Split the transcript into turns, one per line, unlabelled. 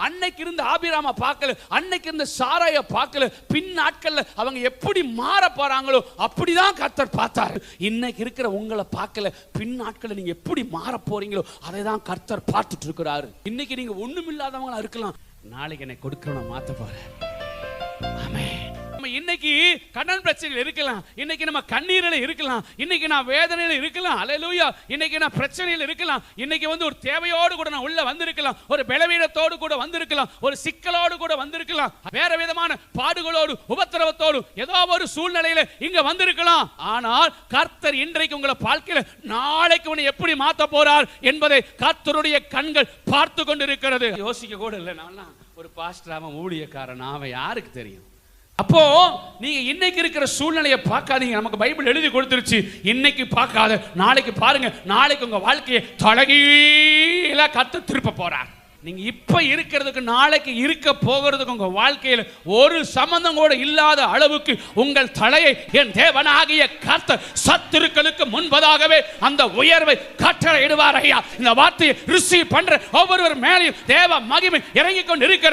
அன்னைக்கு இருந்த ஆபிராம பார்க்கல, அன்னைக்கு இருந்த சாராய பார்க்கல. பின் நாட்கள்ல அவங்க எப்படி மாற போறாங்களோ அப்படிதான் கர்த்தர் பார்த்தார். இன்னைக்கு இருக்கிற உங்களை பார்க்கல, பின் நாட்கள்ல நீங்க எப்படி மாற போறீங்களோ அதை தான் கர்த்தர் பார்த்துட்டு இருக்கிறாரு. இன்னைக்கு நீங்க ஒண்ணுமில்லாதவங்களா இருக்கலாம், நாளைக்கு என்னை கொடுக்கிறவனை மாத்த போறேன். ஆமென். இன்னைக்கு கடன் பிரச்சனைகள் இருக்கலாம், இன்னைக்கு நம்ம கண்ணீரில் இருக்கலாம், இன்னைக்கு நான் வேதனையில் இருக்கலாம், அல்லேலூயா. இன்னைக்கு நான் பிரச்சனையில் இருக்கலாம், இன்னைக்கு ஒரு தேவையோடு கூட நான் உள்ள வந்திருக்கலாம், ஒரு பலவீனத்தோடு கூட வந்திருக்கலாம், ஒரு சிக்கலோடு கூட வந்திருக்கலாம், வேற விதமான பாடுகளோடு உபத்திரவத்தோடு ஏதோ ஒரு சூழ்நிலையில இங்க வந்திருக்கலாம். ஆனால் கர்த்தர் இன்றைக்கு உங்களை வாழ்க்கையில நாளைக்கு உன்னை எப்படி மாத்த போறார் என்பதை கர்த்தருடைய கண்கள் பார்த்து கொண்டிருக்கிறது. யோசிக்க கூட இல்லை, நான் ஒரு பாஸ்டர், அவன் ஊழியக்காரன், அவன் யாருக்கு தெரியும்? அப்போ நீங்க இன்னைக்கு இருக்கிற சூழ்நிலையை பார்க்காதீங்க. நமக்கு பைபிள் எழுதி கொடுத்துருச்சு, இன்னைக்கு பார்க்காத நாளைக்கு பாருங்க. நாளைக்கு உங்க வாழ்க்கையை தலைகீழா கர்த்தர் திருப்ப போறார். நீங்க இப்ப இருக்கிறதுக்கு நாளைக்கு இருக்க போகிறதுக்கு உங்க வாழ்க்கையில் ஒரு சம்பந்தம் கூட இல்லாத அளவுக்கு உங்கள் தலையை என் தேவனாகிய கர்த்தர் சத்துருக்களுக்கு முன்பதாகவே அந்த உயர்வை கட்டளையிடுவார். ஐயா, இந்த வார்த்தையை ரிசீவ் பண்ற ஒவ்வொருவர் மேலையும் தேவ மகிமை இறங்கிக் கொண்டு இருக்கிறது.